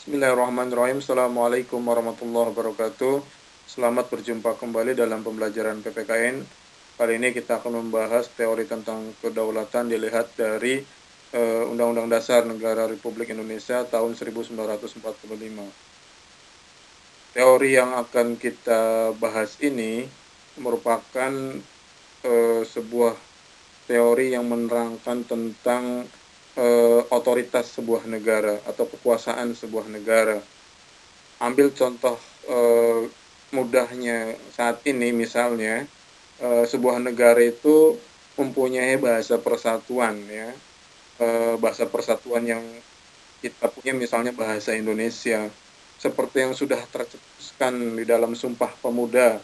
Bismillahirrahmanirrahim. Assalamualaikum warahmatullahi wabarakatuh. Selamat berjumpa kembali dalam pembelajaran PPKN. Kali ini kita akan membahas teori tentang kedaulatan dilihat dari Undang-Undang Dasar Negara Republik Indonesia tahun 1945. Teori yang akan kita bahas ini merupakan sebuah teori yang menerangkan tentang otoritas sebuah negara atau kekuasaan sebuah negara. Ambil contoh mudahnya saat ini, misalnya sebuah negara itu mempunyai bahasa persatuan, ya, bahasa persatuan yang kita punya misalnya bahasa Indonesia, seperti yang sudah tercetuskan di dalam Sumpah Pemuda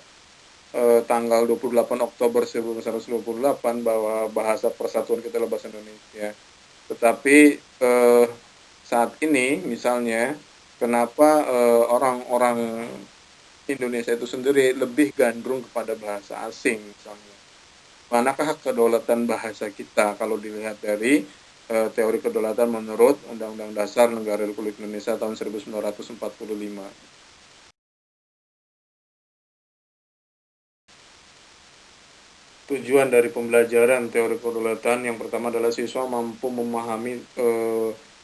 tanggal 28 Oktober 1928 bahwa bahasa persatuan kita adalah bahasa Indonesia. Tetapi saat ini misalnya, kenapa orang-orang Indonesia itu sendiri lebih gandrung kepada bahasa asing misalnya? Manakah kedaulatan bahasa kita kalau dilihat dari teori kedaulatan menurut Undang-Undang Dasar Negara Republik Indonesia tahun 1945? Tujuan dari pembelajaran teori kedaulatan yang pertama adalah siswa mampu memahami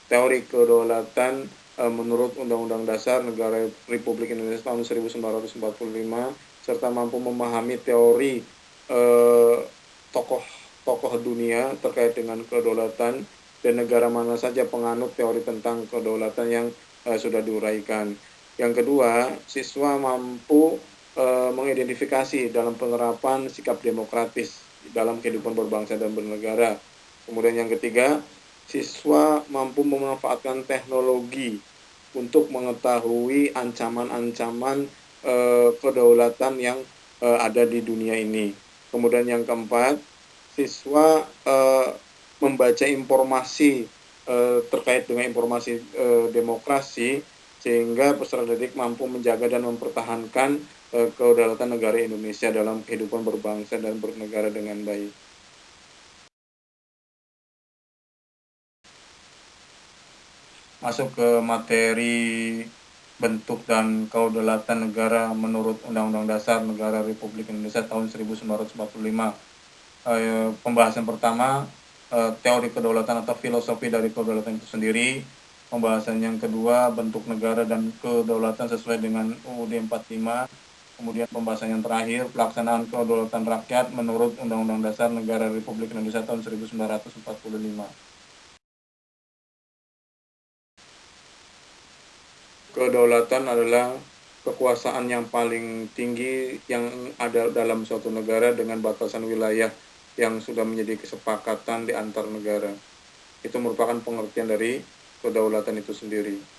teori kedaulatan menurut Undang-Undang Dasar Negara Republik Indonesia tahun 1945 serta mampu memahami teori tokoh dunia terkait dengan kedaulatan dan negara mana saja penganut teori tentang kedaulatan yang sudah diuraikan. Yang kedua, siswa mampu mengidentifikasi dalam penerapan sikap demokratis dalam kehidupan berbangsa dan bernegara. Kemudian yang ketiga, siswa mampu memanfaatkan teknologi untuk mengetahui ancaman-ancaman kedaulatan yang ada di dunia ini. Kemudian yang keempat, siswa membaca informasi terkait dengan informasi demokrasi sehingga peserta didik mampu menjaga dan mempertahankan kedaulatan negara Indonesia dalam kehidupan berbangsa dan bernegara dengan baik. Masuk ke materi bentuk dan kedaulatan negara menurut Undang-Undang Dasar Negara Republik Indonesia tahun 1945. Pembahasan pertama, teori kedaulatan atau filosofi dari kedaulatan itu sendiri. Pembahasan yang kedua, bentuk negara dan kedaulatan sesuai dengan UUD 45. Kemudian pembahasan yang terakhir, pelaksanaan kedaulatan rakyat menurut Undang-Undang Dasar Negara Republik Indonesia tahun 1945. Kedaulatan adalah kekuasaan yang paling tinggi yang ada dalam suatu negara dengan batasan wilayah yang sudah menjadi kesepakatan di antar negara. Itu merupakan pengertian dari kedaulatan itu sendiri.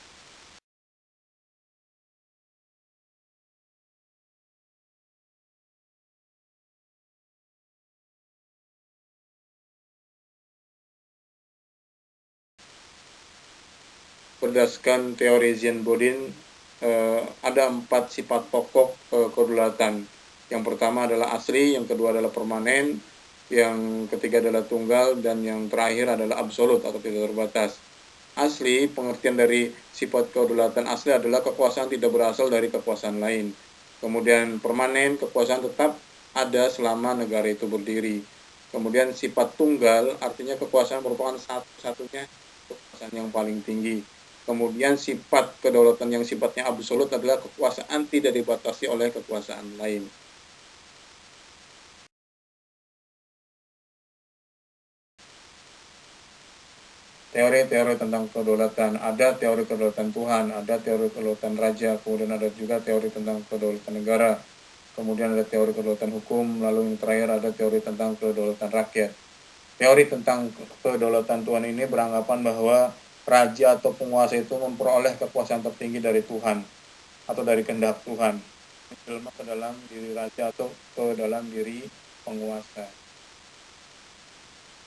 Berdasarkan teori Jean-Bodin, ada 4 sifat pokok kedaulatan. Yang pertama adalah asli, yang kedua adalah permanen, yang ketiga adalah tunggal, dan yang terakhir adalah absolut atau tidak terbatas. Asli, pengertian dari sifat kedaulatan asli adalah kekuasaan tidak berasal dari kekuasaan lain. Kemudian permanen, kekuasaan tetap ada selama negara itu berdiri. Kemudian sifat tunggal, artinya kekuasaan merupakan satu-satunya kekuasaan yang paling tinggi. Kemudian sifat kedaulatan yang sifatnya absolut adalah kekuasaan tidak dibatasi oleh kekuasaan lain. Teori-teori tentang kedaulatan, ada teori kedaulatan Tuhan, ada teori kedaulatan raja, kemudian ada juga teori tentang kedaulatan negara, kemudian ada teori kedaulatan hukum, lalu yang terakhir ada teori tentang kedaulatan rakyat. Teori tentang kedaulatan Tuhan ini beranggapan bahwa raja atau penguasa itu memperoleh kekuasaan tertinggi dari Tuhan atau dari kehendak Tuhan, menjelma ke dalam diri raja atau ke dalam diri penguasa.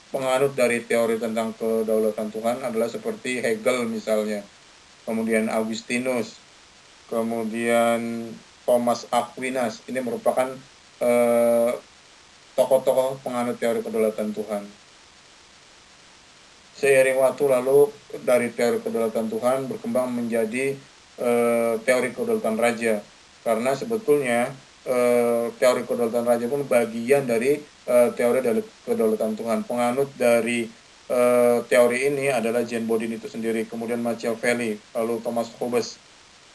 Penganut dari teori tentang kedaulatan Tuhan adalah seperti Hegel misalnya, kemudian Augustinus, kemudian Thomas Aquinas. Ini merupakan tokoh-tokoh penganut teori kedaulatan Tuhan. Seiring waktu lalu dari teori kedaulatan Tuhan berkembang menjadi teori kedaulatan raja, karena sebetulnya teori kedaulatan raja pun bagian dari teori kedaulatan Tuhan. Penganut dari teori ini adalah Jane Bodin itu sendiri, kemudian Machiavelli, lalu Thomas Hobbes.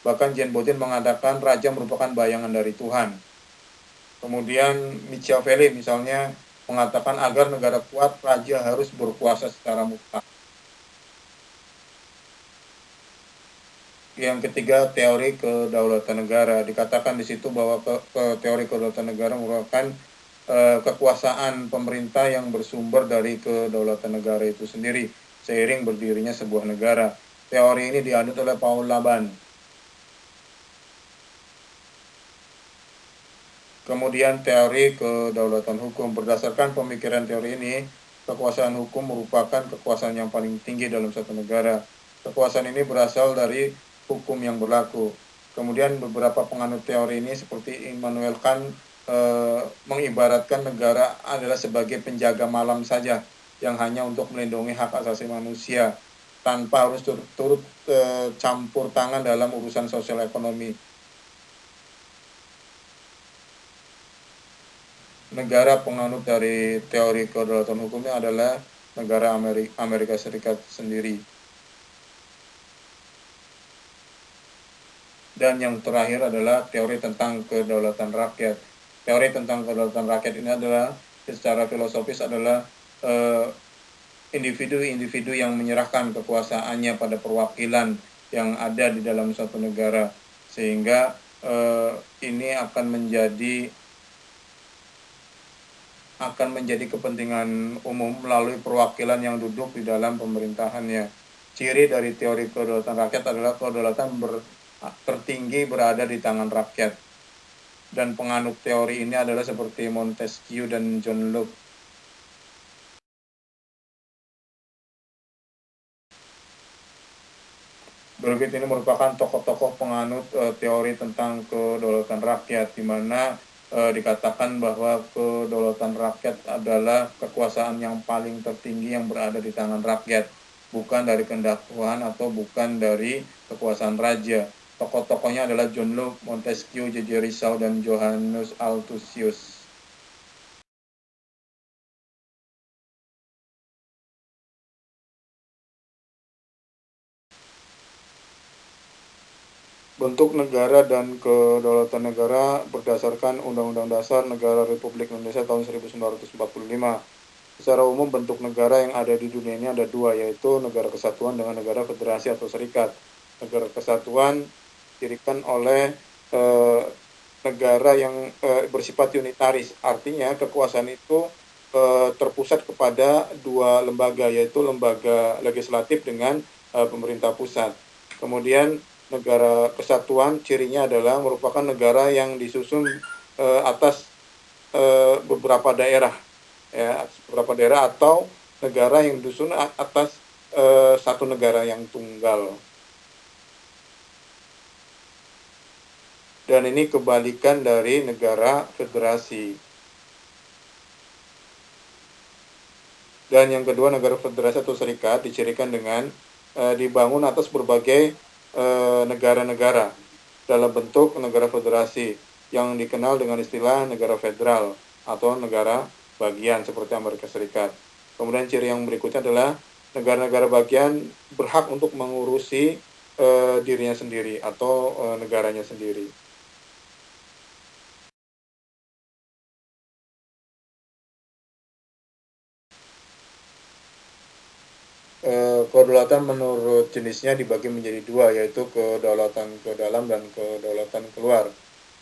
Bahkan Jane Bodin mengatakan raja merupakan bayangan dari Tuhan. Kemudian Machiavelli misalnya mengatakan agar negara kuat, raja harus berkuasa secara mutlak. Yang ketiga, teori kedaulatan negara. Dikatakan di situ bahwa teori kedaulatan negara merupakan kekuasaan pemerintah yang bersumber dari kedaulatan negara itu sendiri, seiring berdirinya sebuah negara. Teori ini dianut oleh Paul Laban. Kemudian teori kedaulatan hukum. Berdasarkan pemikiran teori ini, kekuasaan hukum merupakan kekuasaan yang paling tinggi dalam satu negara. Kekuasaan ini berasal dari hukum yang berlaku. Kemudian beberapa penganut teori ini seperti Immanuel Kant mengibaratkan negara adalah sebagai penjaga malam saja yang hanya untuk melindungi hak asasi manusia tanpa harus turut campur tangan dalam urusan sosial ekonomi. Negara penganut dari teori kedaulatan hukumnya adalah negara Amerika Serikat sendiri. Dan yang terakhir adalah teori tentang kedaulatan rakyat. Teori tentang kedaulatan rakyat ini adalah secara filosofis adalah individu-individu yang menyerahkan kekuasaannya pada perwakilan yang ada di dalam suatu negara, sehingga ini akan menjadi kepentingan umum melalui perwakilan yang duduk di dalam pemerintahannya. Ciri dari teori kedaulatan rakyat adalah kedaulatan tertinggi berada di tangan rakyat. Dan penganut teori ini adalah seperti Montesquieu dan John Locke. Berikut ini merupakan tokoh-tokoh penganut teori tentang kedaulatan rakyat, di mana dikatakan bahwa kedaulatan rakyat adalah kekuasaan yang paling tertinggi yang berada di tangan rakyat, bukan dari kehendak Tuhan atau bukan dari kekuasaan raja. Tokoh-tokohnya adalah John Locke, Montesquieu, J.J. Rousseau, dan Johannes Althusius. Bentuk negara dan kedaulatan negara berdasarkan Undang-Undang Dasar Negara Republik Indonesia tahun 1945. Secara umum bentuk negara yang ada di dunia ini ada dua, yaitu negara kesatuan dengan negara federasi atau serikat. Negara kesatuan didirikan oleh negara yang bersifat unitaris, artinya kekuasaan itu terpusat kepada dua lembaga, yaitu lembaga legislatif dengan pemerintah pusat. Kemudian negara kesatuan cirinya adalah merupakan negara yang disusun atas beberapa daerah, ya, beberapa daerah atau negara yang disusun atas satu negara yang tunggal. Dan ini kebalikan dari negara federasi. Dan yang kedua, negara federasi atau serikat dicirikan dengan dibangun atas berbagai negara-negara dalam bentuk negara federasi yang dikenal dengan istilah negara federal atau negara bagian seperti Amerika Serikat. Kemudian ciri yang berikutnya adalah negara-negara bagian berhak untuk mengurusi dirinya sendiri atau negaranya sendiri. Kedaulatan menurut jenisnya dibagi menjadi dua, yaitu kedaulatan ke dalam dan kedaulatan keluar.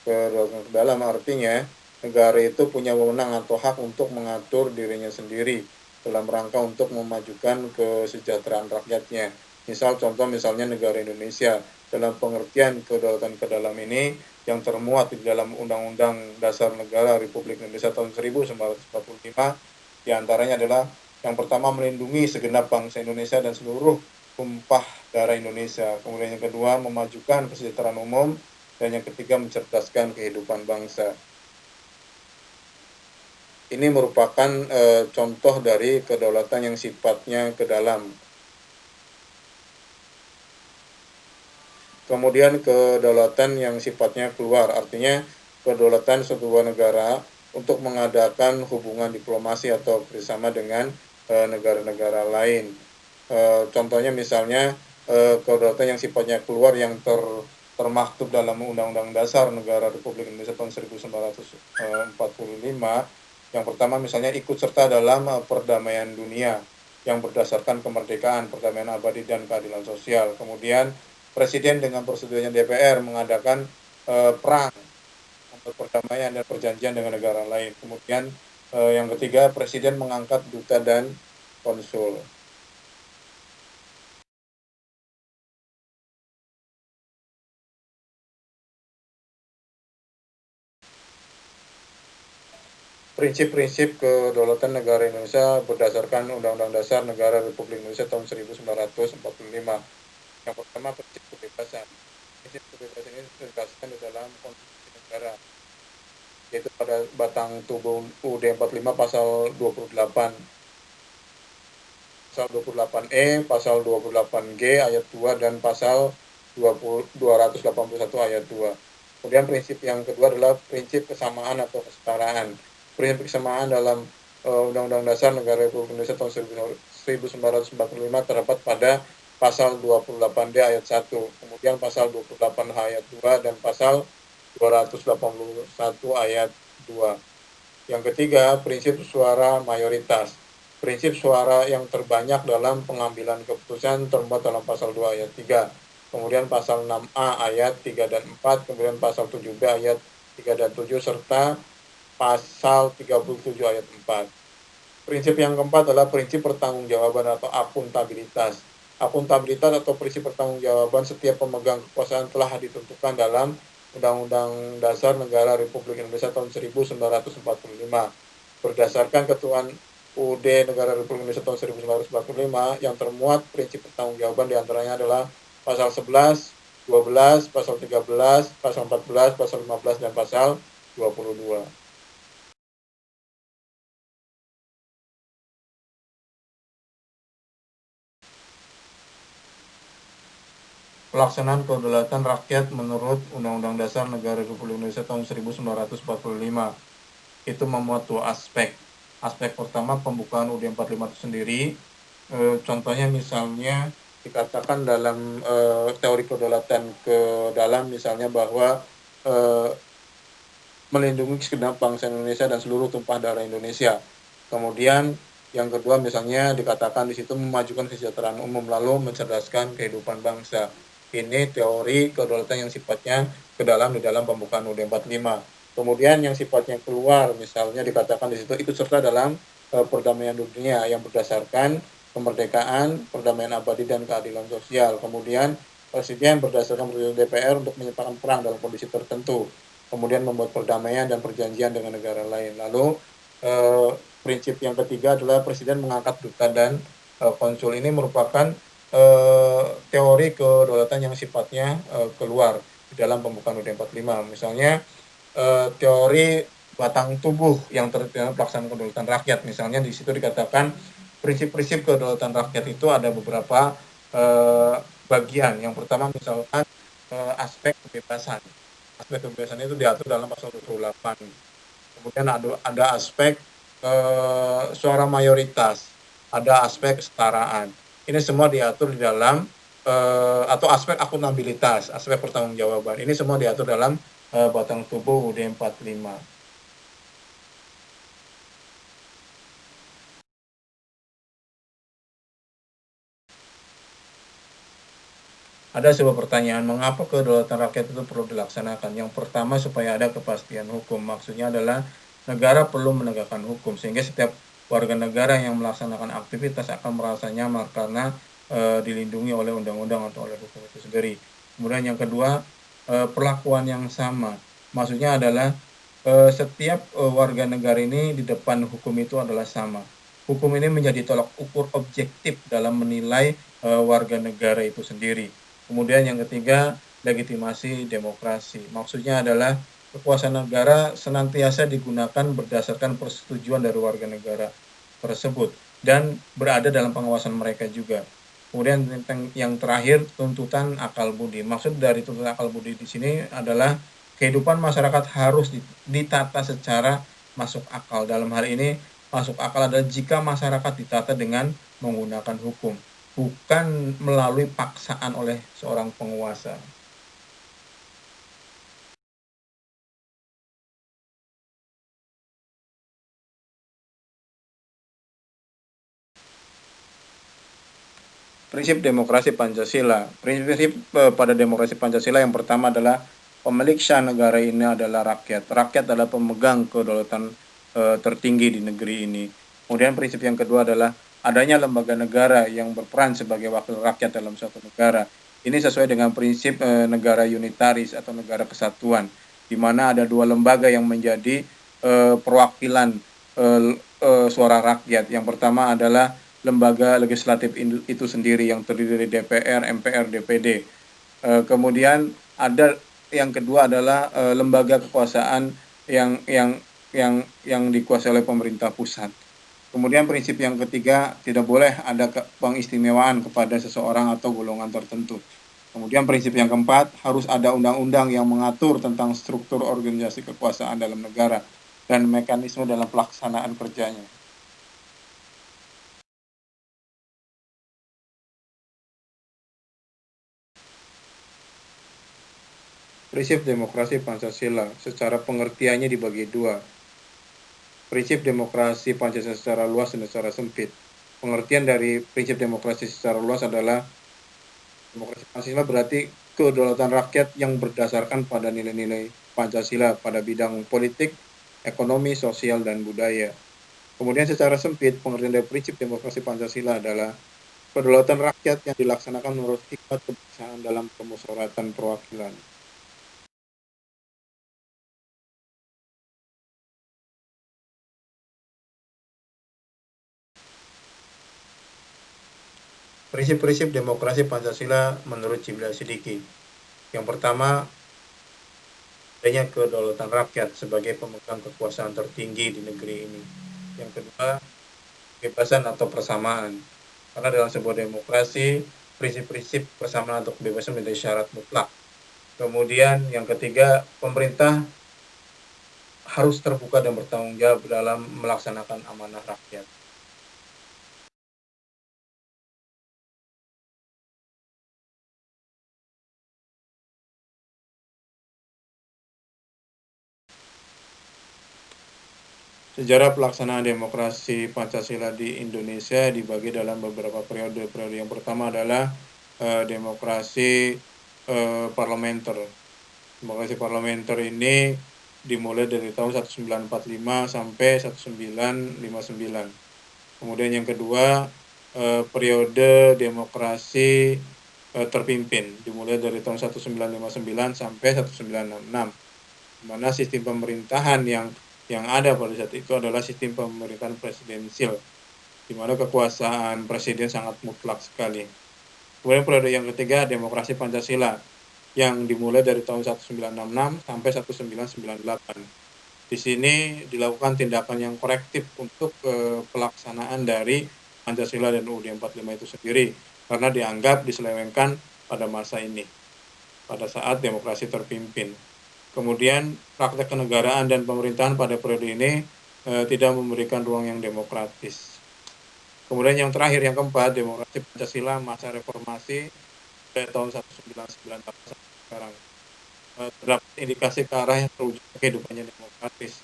Kedaulatan ke dalam artinya negara itu punya wewenang atau hak untuk mengatur dirinya sendiri dalam rangka untuk memajukan kesejahteraan rakyatnya. Misalnya negara Indonesia, dalam pengertian kedaulatan ke dalam ini yang termuat di dalam Undang-Undang Dasar Negara Republik Indonesia tahun 1945, diantaranya adalah yang pertama, melindungi segenap bangsa Indonesia dan seluruh tumpah darah Indonesia. Kemudian yang kedua, memajukan kesejahteraan umum. Dan yang ketiga, mencerdaskan kehidupan bangsa. Ini merupakan contoh dari kedaulatan yang sifatnya ke dalam. Kemudian kedaulatan yang sifatnya keluar, artinya kedaulatan sebuah negara untuk mengadakan hubungan diplomasi atau bersama dengan negara-negara lain. Contohnya misalnya kedaulatan yang sifatnya keluar yang termaktub dalam Undang-Undang Dasar Negara Republik Indonesia tahun 1945. Yang pertama misalnya ikut serta dalam perdamaian dunia yang berdasarkan kemerdekaan, perdamaian abadi dan keadilan sosial. Kemudian Presiden dengan persetujuan DPR mengadakan perang untuk perdamaian dan perjanjian dengan negara lain. Kemudian yang ketiga, Presiden mengangkat duta dan konsul. Prinsip-prinsip kedaulatan negara Indonesia berdasarkan Undang-Undang Dasar Negara Republik Indonesia tahun 1945. Yang pertama, prinsip kebebasan. Prinsip kebebasan ini ditegaskan di dalam konstitusi negara, yaitu pada batang tubuh UUD 45 pasal 28, pasal 28E, pasal 28G ayat 2 dan pasal 281 ayat 2. Kemudian prinsip yang kedua adalah prinsip kesamaan atau kesetaraan. Prinsip kesamaan dalam Undang-Undang Dasar Negara Republik Indonesia tahun 1945 terdapat pada pasal 28D ayat 1, kemudian pasal 28H ayat 2 dan pasal 281 ayat 2. Yang ketiga, prinsip suara mayoritas. Prinsip suara yang terbanyak dalam pengambilan keputusan termuat dalam pasal 2 ayat 3. Kemudian pasal 6A ayat 3 dan 4, kemudian pasal 7B ayat 3 dan 7, serta pasal 37 ayat 4. Prinsip yang keempat adalah prinsip pertanggungjawaban atau akuntabilitas. Akuntabilitas atau prinsip pertanggungjawaban setiap pemegang kekuasaan telah ditentukan dalam Undang-Undang Dasar Negara Republik Indonesia tahun 1945. Berdasarkan Ketuaan UUD Negara Republik Indonesia tahun 1945 yang termuat prinsip pertanggungjawaban diantaranya adalah pasal 11, 12, pasal 13, pasal 14, pasal 15, dan pasal 22. Pelaksanaan kedaulatan rakyat menurut Undang-Undang Dasar Negara Republik Indonesia tahun 1945 itu memuat dua aspek. Aspek pertama, pembukaan UUD 45 itu sendiri. Contohnya misalnya dikatakan dalam teori kedaulatan ke dalam misalnya bahwa melindungi segenap bangsa Indonesia dan seluruh tumpah darah Indonesia. Kemudian yang kedua misalnya dikatakan di situ memajukan kesejahteraan umum lalu mencerdaskan kehidupan bangsa. Ini teori kedaulatan yang sifatnya ke dalam di dalam pembukaan UUD 45. Kemudian yang sifatnya keluar misalnya dikatakan di situ ikut serta dalam perdamaian dunia yang berdasarkan kemerdekaan, perdamaian abadi dan keadilan sosial. Kemudian Presiden berdasarkan persetujuan DPR untuk menyatakan perang dalam kondisi tertentu, kemudian membuat perdamaian dan perjanjian dengan negara lain. Lalu prinsip yang ketiga adalah Presiden mengangkat duta dan konsul. Ini merupakan teori kedaulatan yang sifatnya keluar di dalam pembukaan UUD 45. Misalnya teori batang tubuh yang terkait pelaksanaan kedaulatan rakyat. Misalnya di situ dikatakan prinsip-prinsip kedaulatan rakyat itu ada beberapa bagian. Yang pertama misalkan aspek kebebasan. Aspek kebebasan itu diatur dalam pasal 28. Kemudian ada aspek suara mayoritas, ada aspek kesetaraan. Ini semua diatur di dalam atau aspek akuntabilitas, aspek pertanggungjawaban. Ini semua diatur dalam batang tubuh UUD 45. Ada sebuah pertanyaan, mengapa kedaulatan rakyat itu perlu dilaksanakan? Yang pertama, supaya ada kepastian hukum. Maksudnya adalah negara perlu menegakkan hukum, sehingga setiap warga negara yang melaksanakan aktivitas akan merasa nyaman karena dilindungi oleh undang-undang atau oleh hukum itu sendiri. Kemudian yang kedua, perlakuan yang sama. Maksudnya adalah setiap warga negara ini di depan hukum itu adalah sama. Hukum ini menjadi tolak ukur objektif dalam menilai warga negara itu sendiri. Kemudian yang ketiga, legitimasi demokrasi. Maksudnya adalah kekuasaan negara senantiasa digunakan berdasarkan persetujuan dari warga negara tersebut dan berada dalam pengawasan mereka juga. Kemudian yang terakhir, tuntutan akal budi. Maksud dari tuntutan akal budi di sini adalah kehidupan masyarakat harus ditata secara masuk akal. Dalam hal ini, masuk akal adalah jika masyarakat ditata dengan menggunakan hukum, bukan melalui paksaan oleh seorang penguasa. Prinsip demokrasi Pancasila. Prinsip pada demokrasi Pancasila yang pertama adalah pemilik syah negara ini adalah rakyat. Rakyat adalah pemegang kedaulatan tertinggi di negeri ini. Kemudian prinsip yang kedua adalah adanya lembaga negara yang berperan sebagai wakil rakyat dalam suatu negara. Ini sesuai dengan prinsip negara unitaris atau negara kesatuan, di mana ada dua lembaga yang menjadi perwakilan suara rakyat. Yang pertama adalah lembaga legislatif itu sendiri yang terdiri dari DPR, MPR, DPD. Kemudian ada yang kedua adalah lembaga kekuasaan yang dikuasai oleh pemerintah pusat. Kemudian prinsip yang ketiga, tidak boleh ada pengistimewaan kepada seseorang atau golongan tertentu. Kemudian prinsip yang keempat, harus ada undang-undang yang mengatur tentang struktur organisasi kekuasaan dalam negara dan mekanisme dalam pelaksanaan kerjanya. Prinsip demokrasi Pancasila secara pengertiannya dibagi dua. Prinsip demokrasi Pancasila secara luas dan secara sempit. Pengertian dari prinsip demokrasi secara luas adalah demokrasi Pancasila berarti kedaulatan rakyat yang berdasarkan pada nilai-nilai Pancasila pada bidang politik, ekonomi, sosial, dan budaya. Kemudian secara sempit, pengertian dari prinsip demokrasi Pancasila adalah kedaulatan rakyat yang dilaksanakan menurut hikmat kebangsaan dalam permusyawaratan perwakilan. Prinsip-prinsip demokrasi Pancasila menurut Cibla Sidiki. Yang pertama, adanya kedaulatan rakyat sebagai pemegang kekuasaan tertinggi di negeri ini. Yang kedua, kebebasan atau persamaan. Karena dalam sebuah demokrasi, prinsip-prinsip persamaan atau kebebasan menjadi syarat mutlak. Kemudian yang ketiga, pemerintah harus terbuka dan bertanggung jawab dalam melaksanakan amanah rakyat. Sejarah pelaksanaan demokrasi Pancasila di Indonesia dibagi dalam beberapa periode. Periode yang pertama adalah demokrasi parlementer. Demokrasi parlementer ini dimulai dari tahun 1945 sampai 1959. Kemudian yang kedua, periode demokrasi terpimpin dimulai dari tahun 1959 sampai 1966, di mana sistem pemerintahan yang ada pada saat itu adalah sistem pemerintahan presidensial, di mana kekuasaan presiden sangat mutlak sekali. Kemudian periode yang ketiga, demokrasi Pancasila, yang dimulai dari tahun 1966 sampai 1998. Di sini dilakukan tindakan yang korektif untuk pelaksanaan dari Pancasila dan UUD 45 itu sendiri, karena dianggap diselewengkan pada masa ini, pada saat demokrasi terpimpin. Kemudian praktek kenegaraan dan pemerintahan pada periode ini tidak memberikan ruang yang demokratis. Kemudian yang terakhir, yang keempat, demokrasi Pancasila masa reformasi dari tahun 1998 sampai sekarang. Terdapat indikasi ke arah yang terwujud kehidupannya demokratis.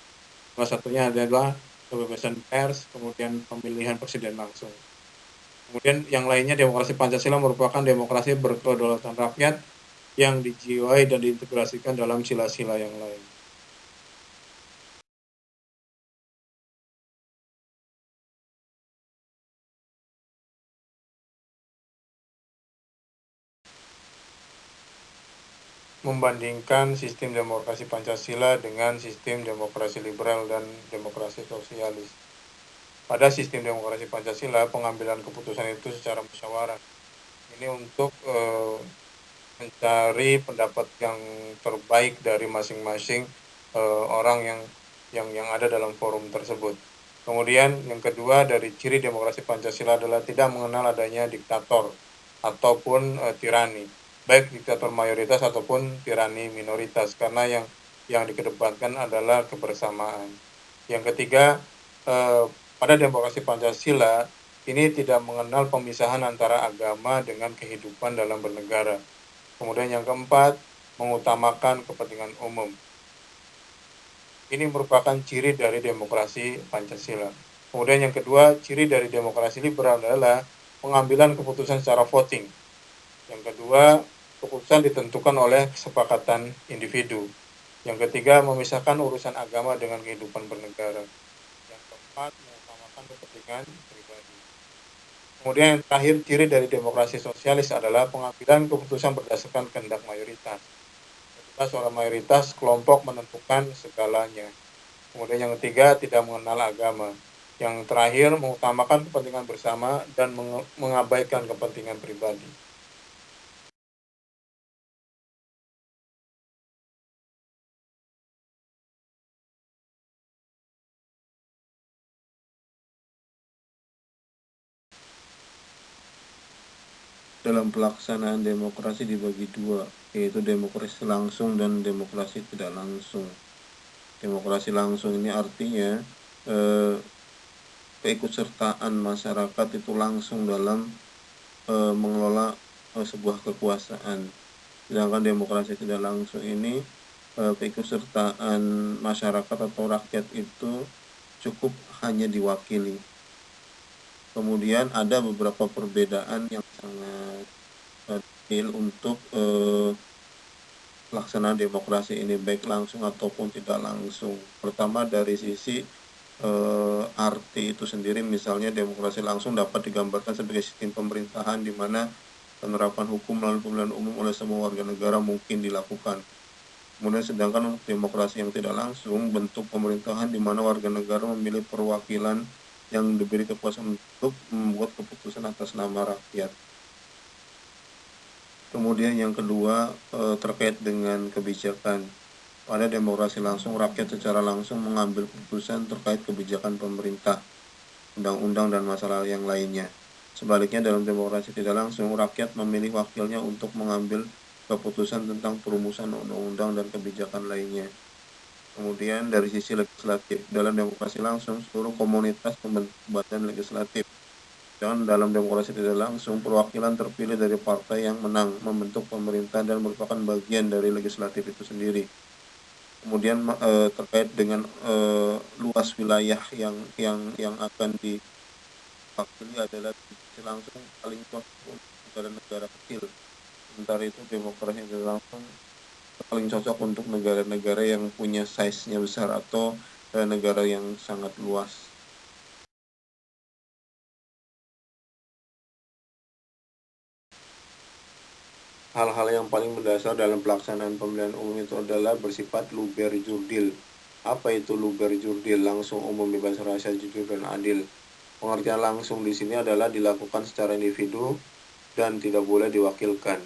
Salah satunya adalah kebebasan pers, kemudian pemilihan presiden langsung. Kemudian yang lainnya, demokrasi Pancasila merupakan demokrasi berkedaulatan rakyat yang dijiwai dan diintegrasikan dalam sila-sila yang lain. Membandingkan sistem demokrasi Pancasila dengan sistem demokrasi liberal dan demokrasi sosialis. Pada sistem demokrasi Pancasila, pengambilan keputusan itu secara musyawarah. Ini untuk mencari pendapat yang terbaik dari masing-masing orang yang ada dalam forum tersebut. Kemudian yang kedua dari ciri demokrasi Pancasila adalah tidak mengenal adanya diktator ataupun tirani, baik diktator mayoritas ataupun tirani minoritas, karena yang dikedepankan adalah kebersamaan. Yang ketiga, pada demokrasi Pancasila ini tidak mengenal pemisahan antara agama dengan kehidupan dalam bernegara. Kemudian yang keempat, mengutamakan kepentingan umum. Ini merupakan ciri dari demokrasi Pancasila. Kemudian yang kedua, ciri dari demokrasi liberal adalah pengambilan keputusan secara voting. Yang kedua, keputusan ditentukan oleh kesepakatan individu. Yang ketiga, memisahkan urusan agama dengan kehidupan bernegara. Yang keempat, mengutamakan kepentingan pribadi. Kemudian yang terakhir, ciri dari demokrasi sosialis adalah pengambilan keputusan berdasarkan kehendak mayoritas. Ketika suara mayoritas, kelompok menentukan segalanya. Kemudian yang ketiga, tidak mengenal agama. Yang terakhir, mengutamakan kepentingan bersama dan mengabaikan kepentingan pribadi. Dalam pelaksanaan demokrasi dibagi dua, yaitu demokrasi langsung dan demokrasi tidak langsung. Demokrasi langsung ini artinya keikutsertaan masyarakat itu langsung dalam mengelola sebuah kekuasaan. Sedangkan demokrasi tidak langsung ini keikutsertaan masyarakat atau rakyat itu cukup hanya diwakili. Kemudian ada beberapa perbedaan yang sangat detail untuk pelaksanaan demokrasi ini, baik langsung ataupun tidak langsung. Pertama dari sisi arti itu sendiri, misalnya demokrasi langsung dapat digambarkan sebagai sistem pemerintahan di mana penerapan hukum melalui pemilihan umum oleh semua warga negara mungkin dilakukan. Kemudian sedangkan untuk demokrasi yang tidak langsung, bentuk pemerintahan di mana warga negara memilih perwakilan yang diberi kekuasaan untuk membuat keputusan atas nama rakyat. Kemudian yang kedua terkait dengan kebijakan. Pada demokrasi langsung, rakyat secara langsung mengambil keputusan terkait kebijakan pemerintah, undang-undang, dan masalah yang lainnya. Sebaliknya dalam demokrasi tidak langsung, rakyat memilih wakilnya untuk mengambil keputusan tentang perumusan undang-undang dan kebijakan lainnya. Kemudian dari sisi legislatif, dalam demokrasi langsung seluruh komunitas membentuk badan legislatif. Dan dalam demokrasi tidak langsung, perwakilan terpilih dari partai yang menang membentuk pemerintah dan merupakan bagian dari legislatif itu sendiri. Kemudian terkait dengan luas wilayah yang akan diwakili adalah demokrasi langsung paling cocok untuk negara-negara kecil. Sementara itu demokrasi tidak langsung paling cocok untuk negara-negara yang punya size-nya besar atau negara yang sangat luas. Hal-hal yang paling mendasar dalam pelaksanaan pemilihan umum itu adalah bersifat luber jurdil. Apa itu luber jurdil? Langsung, umum, bebas, rahasia, jujur, dan adil. Pengertian langsung di sini adalah dilakukan secara individu dan tidak boleh diwakilkan.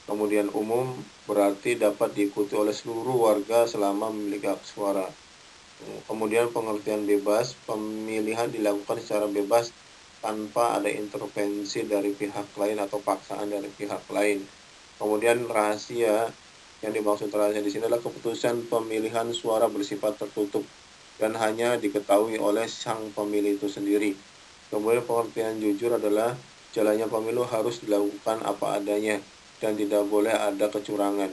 Kemudian umum berarti dapat diikuti oleh seluruh warga selama memiliki hak suara. Kemudian pengertian bebas, pemilihan dilakukan secara bebas tanpa ada intervensi dari pihak lain atau paksaan dari pihak lain. Kemudian rahasia, yang dimaksud rahasia di sini adalah keputusan pemilihan suara bersifat tertutup dan hanya diketahui oleh sang pemilih itu sendiri. Kemudian pengertian jujur adalah jalannya pemilu harus dilakukan apa adanya dan tidak boleh ada kecurangan.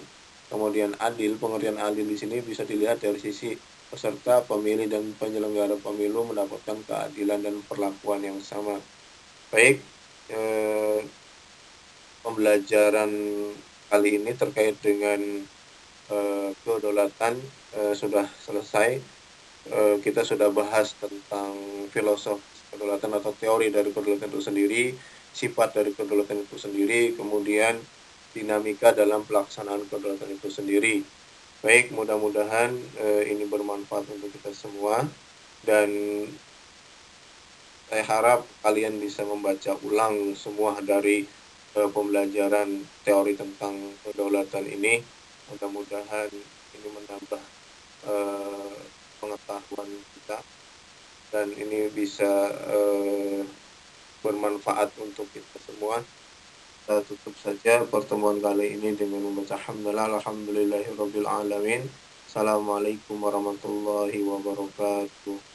Kemudian adil, pengertian adil di sini bisa dilihat dari sisi peserta pemilih dan penyelenggara pemilu mendapatkan keadilan dan perlakuan yang sama. Baik, pembelajaran kali ini terkait dengan kedaulatan sudah selesai. Kita sudah bahas tentang filosofi kedaulatan atau teori dari kedaulatan itu sendiri, sifat dari kedaulatan itu sendiri, kemudian dinamika dalam pelaksanaan kedaulatan itu sendiri. Baik, mudah-mudahan ini bermanfaat untuk kita semua, dan saya harap kalian bisa membaca ulang semua dari pembelajaran teori tentang kedaulatan ini. Mudah-mudahan ini menambah pengetahuan kita, dan ini bisa bermanfaat untuk kita semua. Kita tutup saja pertemuan kali ini dengan membaca hamdalah alhamdulillahirabbil alamin. Assalamualaikum warahmatullahi wabarakatuh.